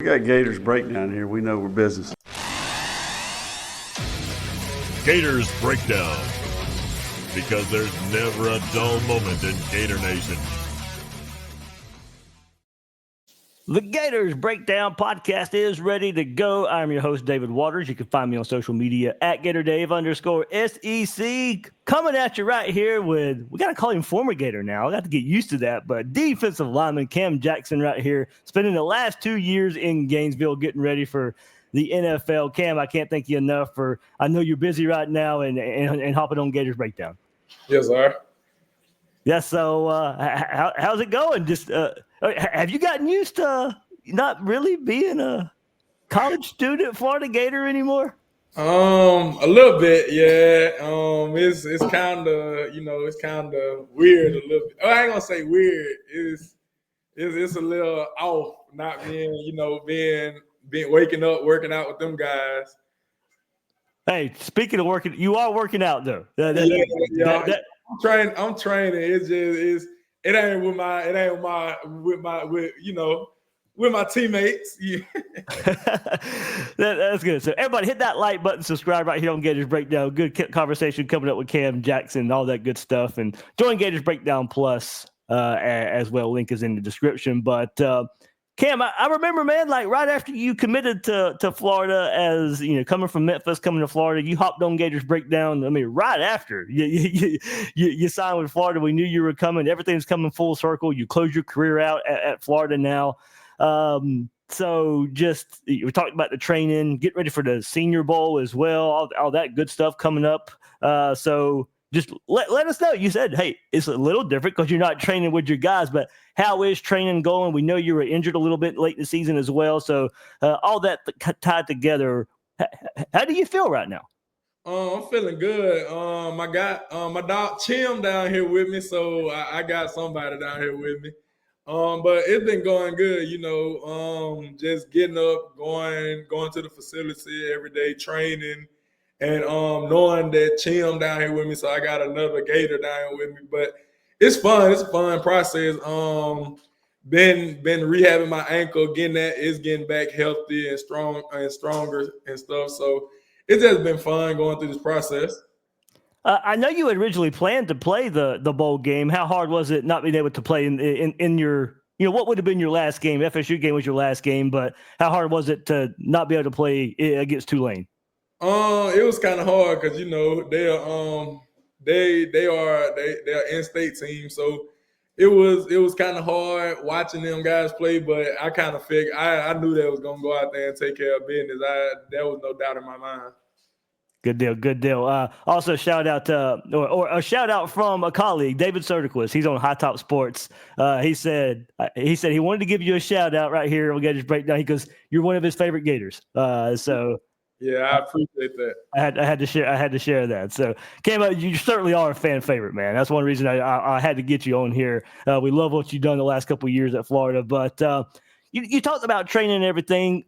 We got Gators breakdown here. We know we're business. Gators breakdown, because there's never a dull moment in Gator Nation. The Gators Breakdown podcast is ready to go. I'm your host, David Waters. You can find me on social media at GatorDave_SEC. Coming at you right here with, we got to call him former Gator now. I got to get used to that. But defensive lineman Cam Jackson right here, spending the last 2 years in Gainesville getting ready for the NFL. Cam, I can't thank you enough for, I know you're busy right now and hopping on Gators Breakdown. Yes, sir. Yeah, so how's it going? Just have you gotten used to not really being a college student at Florida Gator anymore? A little bit, yeah. It's kind of, it's kind of weird a little bit. I ain't gonna say weird. It's a little off not being, being waking up, working out with them guys. Hey, speaking of working, you are working out though. I'm training. It ain't with my teammates. Yeah. That's good. So everybody hit that like button, subscribe right here on Gators Breakdown. Good conversation coming up with Cam Jackson, all that good stuff. And join Gators Breakdown Plus as well. Link is in the description. But Cam, I remember, man, like right after you committed to Florida, as you know, coming from Memphis, coming to Florida, you hopped on Gators Breakdown. I mean, right after you signed with Florida, we knew you were coming. Everything's coming full circle. You closed your career out at Florida now. So just we talked about the training, get ready for the Senior Bowl as well, all that good stuff coming up. So just let us know. You said, hey, it's a little different because you're not training with your guys, but how is training going? We know you were injured a little bit late in the season as well. So all that tied together, how do you feel right now? I'm feeling good. I got my dog Chim down here with me, so I got somebody down here with me. But it's been going good, just getting up, going to the facility every day, training, and knowing that Chim down here with me, so I got another Gator down here with me. But it's fun. It's a fun process. Been rehabbing my ankle, getting back healthy and strong and stronger and stuff. So it's just been fun going through this process. I know you had originally planned to play the bowl game. How hard was it not being able to play in your, what would have been your last game? FSU game was your last game, but how hard was it to not be able to play against Tulane? It was kind of hard because they are in-state team, so it was kind of hard watching them guys play. But I kind of figured I knew they was gonna go out there and take care of business. There was no doubt in my mind. Good deal. Also, shout out or a shout out from a colleague, David Sertiquist. He's on High Top Sports. He said he wanted to give you a shout out right here on Gators Breakdown. He goes, you're one of his favorite Gators. So yeah, I appreciate that. I had to share that. So Cam, you certainly are a fan favorite, man. That's one reason I had to get you on here. We love what you've done the last couple of years at Florida, but you talked about training and everything.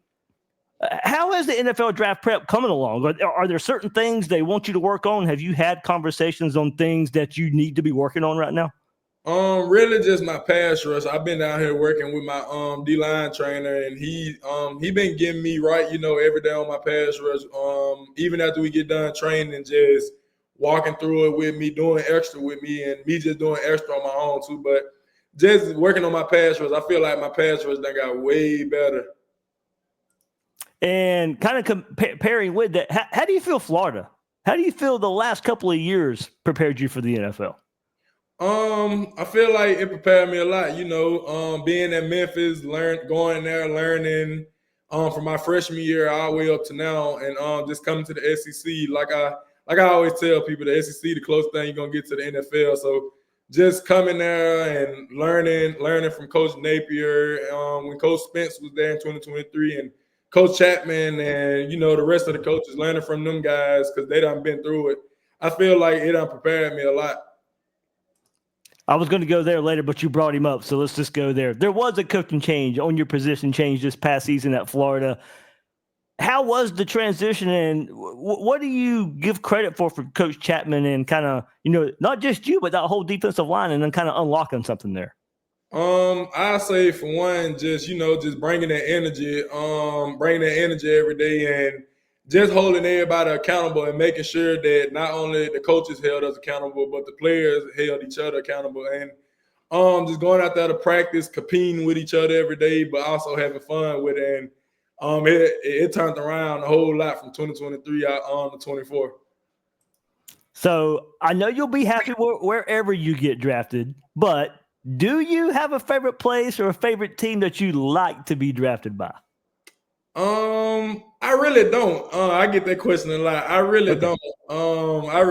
How is the NFL draft prep coming along? Are there certain things they want you to work on? Have you had conversations on things that you need to be working on right now? Really just my pass rush. I've been down here working with my D-line trainer, and he been getting me right, every day on my pass rush. Even after we get done training, just walking through it with me, doing extra with me, and me just doing extra on my own too. But just working on my pass rush, I feel like my pass rush done got way better. And kind of comparing with that, how do you feel Florida? How do you feel the last couple of years prepared you for the NFL? I feel like it prepared me a lot, being at Memphis, going there, learning from my freshman year all the way up to now, and just coming to the SEC. Like I always tell people, the SEC the closest thing you're gonna get to the NFL. So just coming there and learning from Coach Napier, when Coach Spence was there in 2023, and Coach Chapman, and the rest of the coaches, learning from them guys because they done been through it. I feel like it done prepared me a lot. I was going to go there later, but you brought him up, so let's just go there. There was a coaching change on your position change this past season at Florida. How was the transition, and what do you give credit for Coach Chapman and kind of, not just you, but that whole defensive line, and then kind of unlocking something there? I say for one, just just bringing that energy every day, and just holding everybody accountable and making sure that not only the coaches held us accountable, but the players held each other accountable, and just going out there to practice, competing with each other every day, but also having fun with it. And it turned around a whole lot from 2023 out on to 24. So I know you'll be happy wherever you get drafted, but do you have a favorite place or a favorite team that you like to be drafted by? I really don't. I get that question a lot. I really don't. I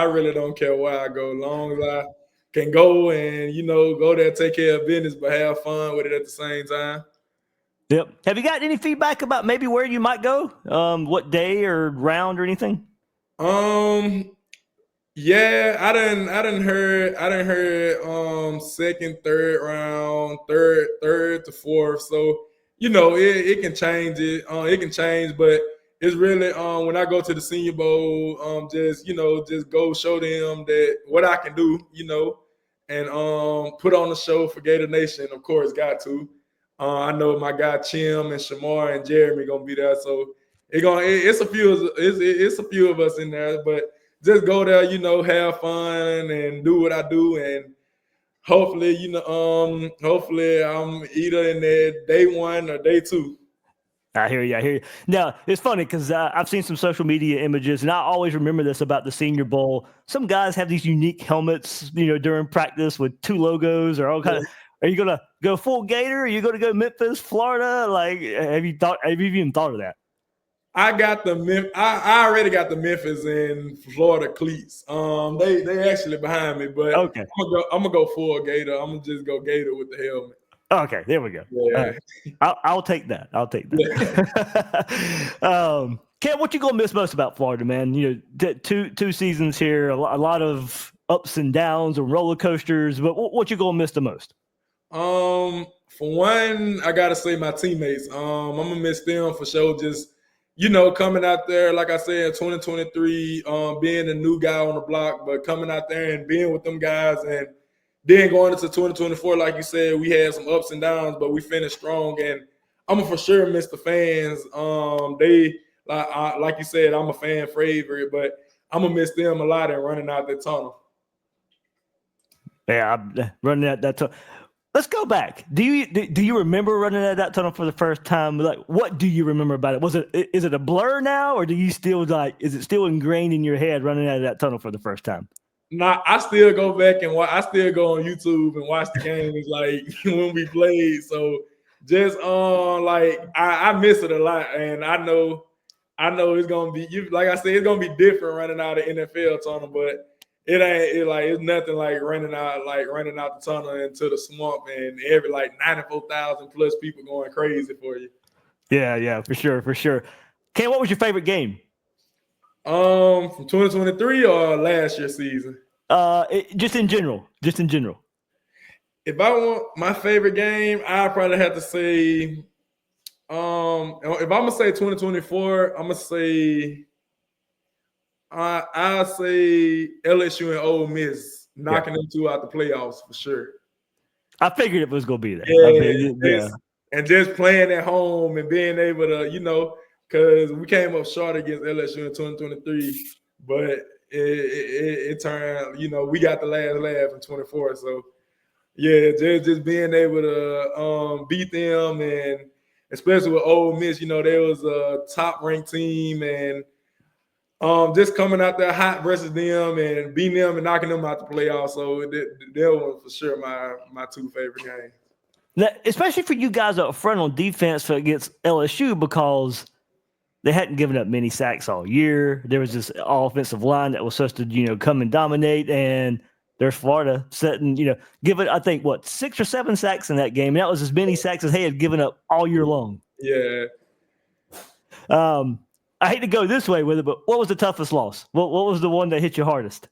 really don't care where I go, long as I can go and go there, take care of business, but have fun with it at the same time. Yep. Have you got any feedback about maybe where you might go? What day or round or anything? Yeah, I didn't heard second, third round, third to fourth. So, it can change it can change, but it's really when I go to the Senior Bowl, just go show them that what I can do, and put on the show for Gator Nation, of course, got to. I know my guy Chim and Shamar and Jeremy gonna be there, so it's a few of us in there, but just go there, have fun and do what I do, and hopefully, hopefully I'm either in there day one or day two. I hear you. Now, it's funny because I've seen some social media images, and I always remember this about the Senior Bowl. Some guys have these unique helmets, during practice with two logos or all kind of. Are you gonna go full Gator? Are you gonna go Memphis, Florida? Like, have you even thought of that? I already got the Memphis and Florida cleats. They actually behind me, but okay. I'm gonna go full Gator. I'm gonna just go Gator with the helmet. Okay, there we go. Yeah. I'll take that. Yeah. Cam, what you gonna miss most about Florida, man? Two seasons here, a lot of ups and downs and roller coasters. But what you gonna miss the most? For one, I gotta say my teammates. I'm gonna miss them for sure. Just coming out there, like I said, 2023, being a new guy on the block, but coming out there and being with them guys, and then going into 2024, like you said, we had some ups and downs, but we finished strong. And I'm gonna for sure miss the fans. They like you said, I'm a fan favorite, but I'm gonna miss them a lot and running out that tunnel. Yeah, I'm running out that tunnel. Let's go back. Do you remember running out that tunnel for the first time? Like, what do you remember about it? Is it a blur now, or do you still is it still ingrained in your head running out of that tunnel for the first time? Nah, I still go back and I still go on YouTube and watch the games like when we played. So just I miss it a lot, and I know it's gonna be like I said, it's gonna be different running out of NFL tunnel, but it's nothing like running out the tunnel into the swamp and every 94,000 plus people going crazy for you. Yeah, for sure. Ken, what was your favorite game? From 2023 or last year's season? Just in general. If I want my favorite game, I probably have to say, if I'm gonna say 2024, I'm gonna say. I'll say LSU and Ole Miss knocking them two out the playoffs for sure. I figured it was going to be there. Yeah. And just playing at home and being able to, because we came up short against LSU in 2023, but it turned, we got the last laugh in 24. So, yeah, just being able to beat them, and especially with Ole Miss, they was a top-ranked team, and just coming out there hot versus them and beating them and knocking them out the playoffs. So that was for sure my two favorite games. Now, especially for you guys up front on defense against LSU, because they hadn't given up many sacks all year. There was this offensive line that was supposed to, come and dominate, and there's Florida setting, giving, I think, 6 or 7 sacks in that game. And that was as many sacks as they had given up all year long. Yeah. I hate to go this way with it, but what was the toughest loss? What was the one that hit you hardest?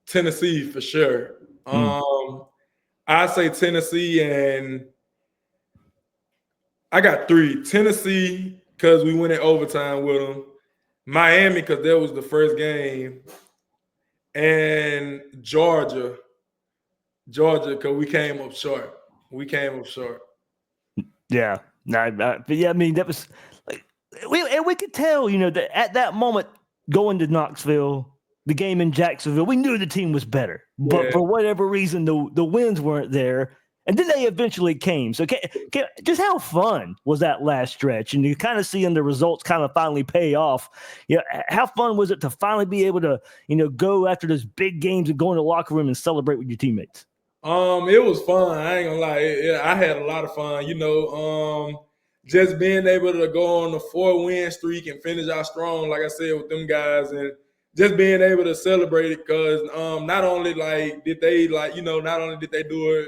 Tennessee for sure. I say Tennessee, and I got 3. Tennessee, because we went in overtime with them. Miami, because that was the first game. And Georgia, Georgia, because we came up short. Yeah. But yeah, I mean, that was like, we could tell, that at that moment going to Knoxville, the game in Jacksonville, we knew the team was better, but for whatever reason, the wins weren't there. And then they eventually came. So just how fun was that last stretch? And you kind of seeing the results kind of finally pay off. How fun was it to finally be able to, go after those big games and go in the locker room and celebrate with your teammates? It was fun. I ain't gonna lie. I had a lot of fun. Just being able to go on a 4-win streak and finish out strong, like I said, with them guys, and just being able to celebrate it because not only did they do it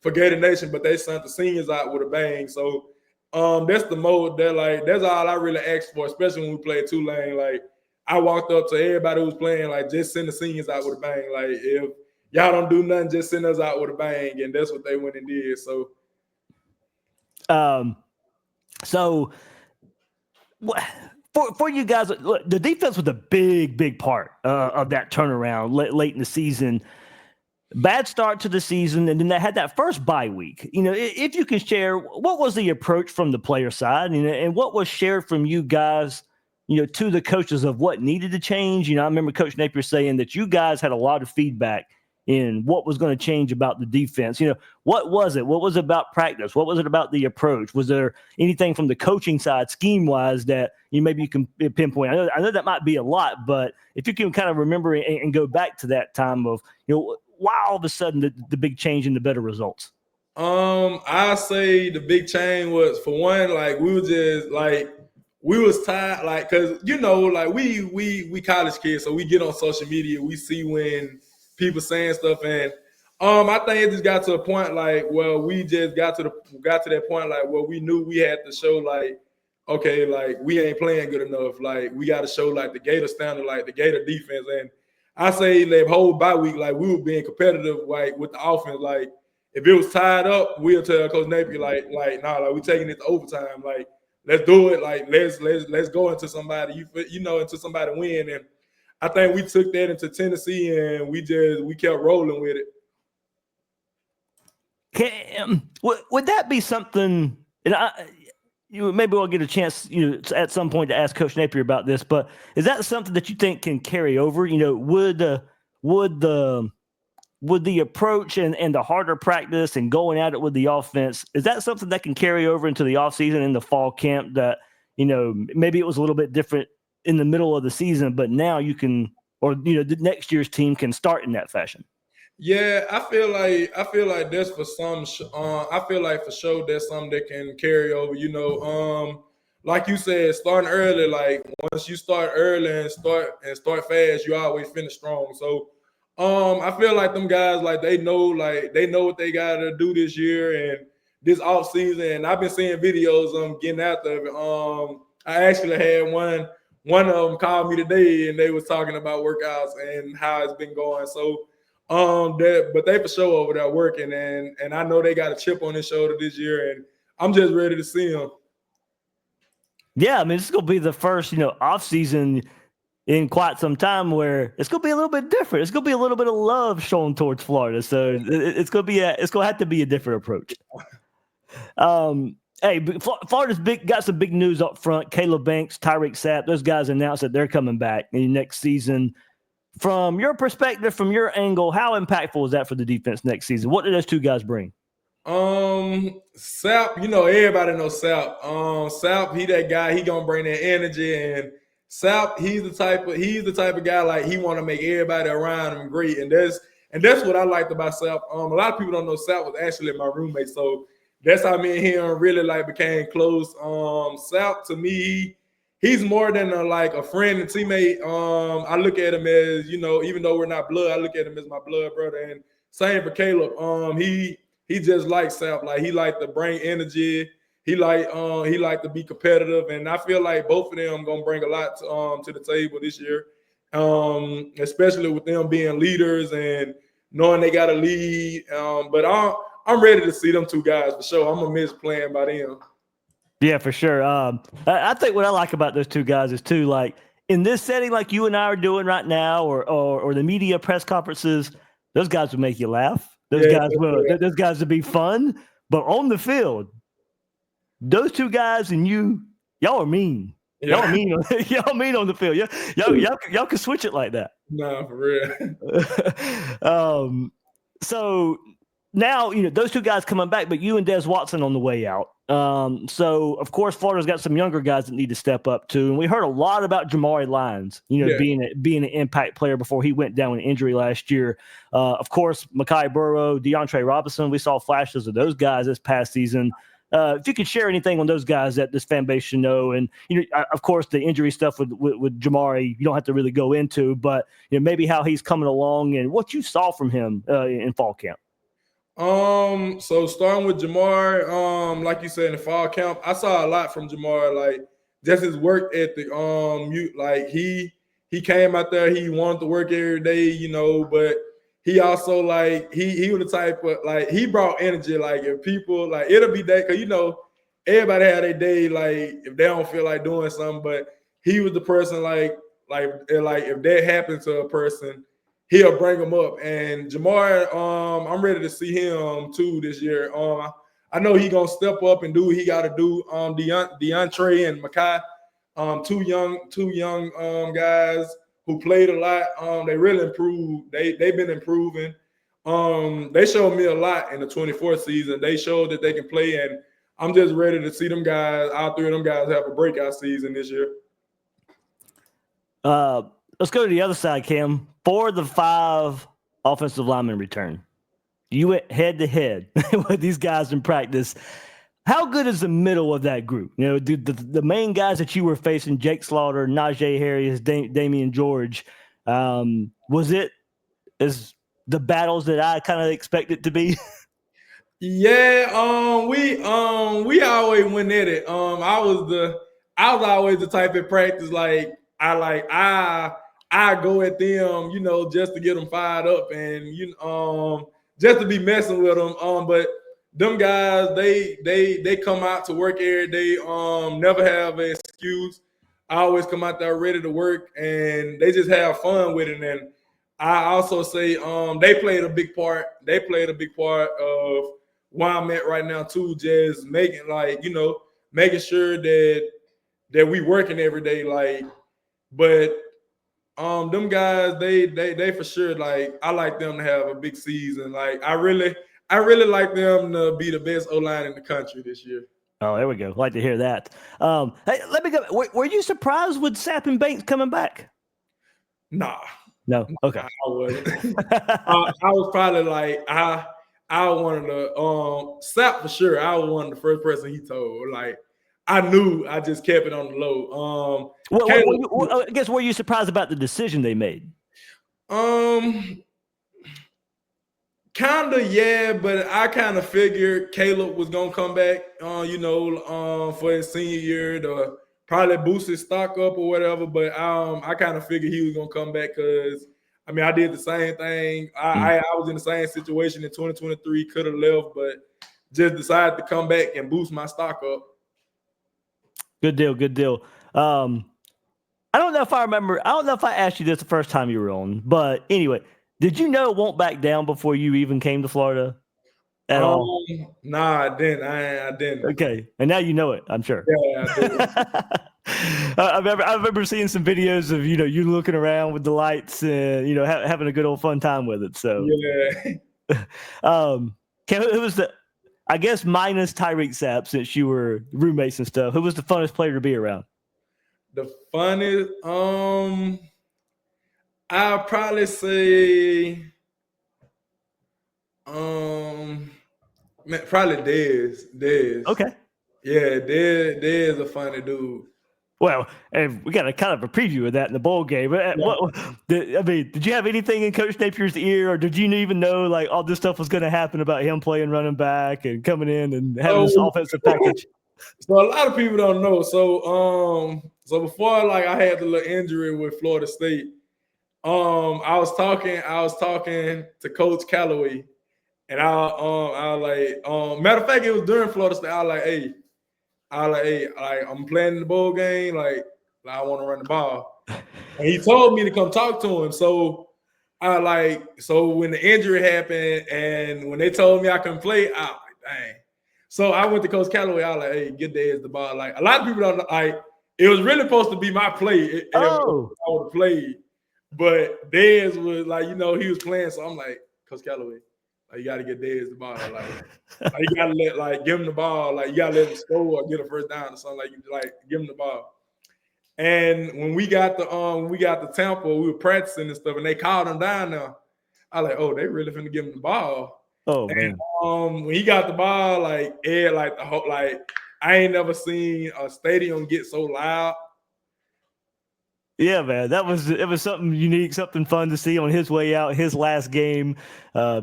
for Gator Nation, but they sent the seniors out with a bang. So that's the mode that that's all I really asked for, especially when we played Tulane. Like I walked up to everybody who was playing, just send the seniors out with a bang. Like if y'all don't do nothing, just send us out with a bang. And that's what they went and did. So for you guys, look, the defense was a big part of that turnaround late in the season. Bad start to the season, and then they had that first bye week. If you can share, what was the approach from the player side, and what was shared from you guys, to the coaches of what needed to change? I remember Coach Napier saying that you guys had a lot of feedback in what was going to change about the defense. What was it? What was it about practice? What was it about the approach? Was there anything from the coaching side, scheme-wise, that maybe you can pinpoint? I know that might be a lot, but if you can kind of remember and go back to that time of, why all of a sudden the big change and the better results? I say the big change was, for one, we were just we was tired, because we college kids, so we get on social media, we see when people saying stuff, and I think it just got to a point we just got to that point where we knew we had to show okay, we ain't playing good enough, we got to show the Gator standard, the Gator defense. And I say the whole bye week, we were being competitive, with the offense. If it was tied up, we'll tell Coach Napier, nah, we taking it to overtime. Let's do it. Let's go into somebody, into somebody win. And I think we took that into Tennessee, and we kept rolling with it. Would that be something? And maybe we'll get a chance, at some point to ask Coach Napier about this. But is that something that you think can carry over? Would the approach and the harder practice and going at it with the offense, is that something that can carry over into the offseason and the fall camp? That maybe it was a little bit different in the middle of the season, but now you can, or the next year's team can start in that fashion. Yeah, I feel like that's for some. I feel like for sure that's something that can carry over. Like you said, starting early. Once you start early and start fast, you always finish strong. So, I feel like them guys they know what they gotta do this year and this off season. And I've been seeing videos of them getting after it. I actually had one of them called me today, and they was talking about workouts and how it's been going. So. But they for sure over there working, and I know they got a chip on their shoulder this year, and I'm just ready to see them. Yeah, I mean, it's going to be the first, off season in quite some time where it's going to be a little bit different. It's going to be a little bit of love shown towards Florida, so it's going to have to be a different approach. Hey, Florida's got some big news up front. Caleb Banks, Tyreek Sapp, those guys announced that they're coming back in next season. From your perspective, from your angle, how impactful is that for the defense next season? What do those two guys bring? Sapp, everybody knows Sapp. Sapp, he that guy, he gonna bring that energy, and Sapp, he's the type of guy he want to make everybody around him great, and that's what I liked about Sapp. A lot of people don't know Sapp was actually my roommate, so that's how me and him really became close. Sapp to me, he's more than a friend and teammate. I look at him as, even though we're not blood, I look at him as my blood brother. And same for Caleb. He just likes Sapp. He like to bring energy. He like to be competitive. And I feel like both of them gonna bring a lot to the table this year. Especially with them being leaders and knowing they got to lead. But I'm ready to see them two guys for sure. I'm gonna miss playing by them. Yeah, for sure. I think what I like about those two guys is too, in this setting, you and I are doing right now, or the media press conferences, those guys would make you laugh. Those Yeah, guys will. yeah. Those guys will be fun, but on the field, those two guys and y'all are mean. Yeah. Y'all are mean. Y'all mean on the field. Y'all can switch it like that. Nah, for real. So now, those two guys coming back, but you and Des Watson on the way out. So, of course, Florida's got some younger guys that need to step up, too. And we heard a lot about Jamari Lyons, being an impact player before he went down with injury last year. Of course, Mekhi Burrow, DeAndre Robinson, we saw flashes of those guys this past season. If you could share anything on those guys that this fan base should know, and of course the injury stuff with Jamari, you don't have to really go into, but maybe how he's coming along and what you saw from him in fall camp. So starting with Jamar, like you said in the fall camp, I saw a lot from Jamar, like just his work ethic. Like he came out there, he wanted to work every day, but he also like he was the type of like he brought energy. Like if people like it'll be that because everybody had a day like if they don't feel like doing something, but he was the person like if that happened to a person, he'll bring them up. And Jamar, I'm ready to see him too this year. I know he gonna step up and do what he got to do. DeAndre and Mekhi, two young guys who played a lot. They really improved. They've been improving. They showed me a lot in the 24th season. They showed that they can play, and I'm just ready to see them guys. All three of them guys have a breakout season this year. Let's go to the other side, Cam. 4 of the 5 offensive linemen return. You went head to head with these guys in practice. How good is the middle of that group? The main guys that you were facing, Jake Slaughter, Najee Harris, Damian George, was it as the battles that I kind of expected to be? Yeah, we always went at it. I was always the type of practice I go at them, just to get them fired up and just to be messing with them. But them guys, they come out to work every day. Never have an excuse. I always come out there ready to work, and they just have fun with it. And I also say they played a big part. They played a big part of where I'm at right now too. Just making making sure that we working every day. But them guys, they for sure I like them to have a big season. I really like them to be the best O-line in the country this year. Oh, there we go. Like to hear that. Hey, let me go. Were you surprised with Sapp and Banks coming back? Nah. No. Okay. I wasn't. I was probably I wanted to Sapp for sure. I was one of the first person he told. I knew. I just kept it on the low. I guess were you surprised about the decision they made? Kind of, yeah, but I kind of figured Caleb was gonna come back, for his senior year to probably boost his stock up or whatever. But I kind of figured he was gonna come back because I did the same thing. I was in the same situation in 2023, could have left, but just decided to come back and boost my stock up. Good deal. I don't know if I remember. I don't know if I asked you this the first time you were on, but anyway, did you know it won't back down before you even came to Florida at all? Nah, I didn't. I didn't. Okay, and now you know it, I'm sure. Yeah, I did. I remember seeing some videos of you looking around with the lights and having a good old fun time with it. So yeah. Who was I guess minus Tyreek Sapp, since you were roommates and stuff, who was the funnest player to be around? The funnest, I'll probably say, probably Dez. Okay. Yeah, Dez a funny dude. Well, and we got a kind of a preview of that in the bowl game. Did you have anything in Coach Napier's ear, or did you even know all this stuff was going to happen about him playing running back and coming in and having this offensive package? So a lot of people don't know. So before I had the little injury with Florida State, I was talking to Coach Callaway, and I matter of fact, it was during Florida State. I was like, hey, I'm playing in the bowl game. I want to run the ball. And he told me to come talk to him. So So when the injury happened and when they told me I couldn't play, I was like, dang. So I went to Coach Callaway. I was like, hey, get Dez the ball. Like a lot of people don't know, like it was really supposed to be my play if I would have played. But Dez was like, he was playing. So I'm like, Coach Callaway, like you gotta get Dez the ball. Like you gotta give him the ball. Like you gotta let him score or get a first down or something. Like give him the ball. And when we got the Tampa, we were practicing and stuff, and they called him down there. I was like, oh, they really finna give him the ball. Oh man. And, when he got the ball, I ain't never seen a stadium get so loud. Yeah, man, it was something unique, something fun to see on his way out, his last game,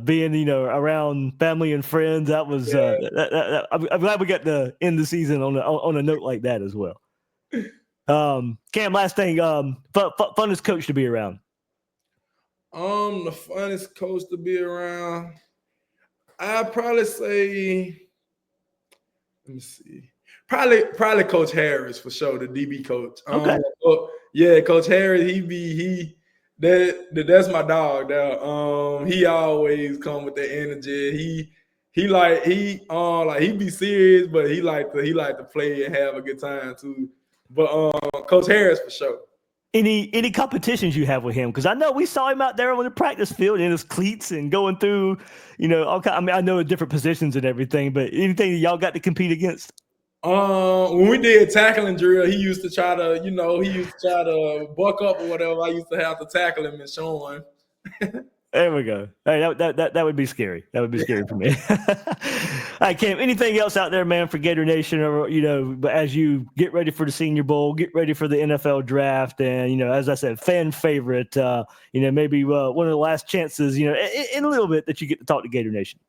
being around family and friends. That was I'm glad we got to end the season on a note like that as well. Cam, last thing, funnest coach to be around. The funnest coach to be around, I'd probably say, let me see, probably Coach Harris for sure, the DB coach. Okay. Yeah, Coach Harris, that's my dog. He always come with the energy. He be serious, but he like to play and have a good time too. But Coach Harris for sure. Any competitions you have with him? Because I know we saw him out there on the practice field in his cleats and going through, all kind. I mean, I know different positions and everything, but anything that y'all got to compete against? When we did tackling drill, he used to try to buck up or whatever. I used to have to tackle him and show him. There we go. Hey, that would be scary. That would be scary for me. All right, Cam, anything else out there, man, for Gator Nation, or, as you get ready for the Senior Bowl, get ready for the NFL draft, and, as I said, fan favorite, maybe one of the last chances, in a little bit that you get to talk to Gator Nation.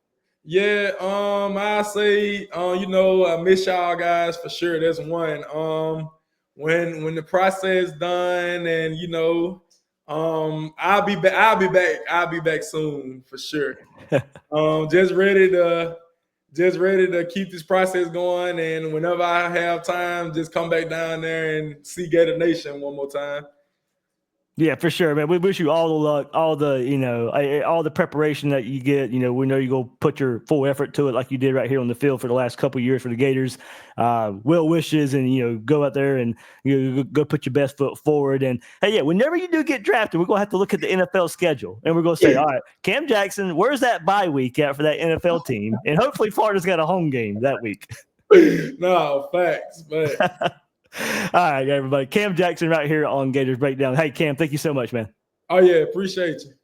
Yeah, I say, I miss y'all guys for sure. That's one. When the process done, and I'll be back. I'll be back soon for sure. Just ready to keep this process going, and whenever I have time, just come back down there and see Gator Nation one more time. Yeah, for sure, man. We wish you all the luck, all the preparation that you get. We know you go put your full effort to it like you did right here on the field for the last couple of years for the Gators. Well wishes, and go out there and go put your best foot forward. And hey, yeah, whenever you do get drafted, we're gonna have to look at the NFL schedule, and we're gonna say, all right, Cam Jackson, where's that bye week at for that NFL team? And hopefully, Florida's got a home game that week. No, facts, but. All right, everybody. Cam Jackson right here on Gators Breakdown. Hey, Cam, thank you so much, man. Oh, yeah. Appreciate you.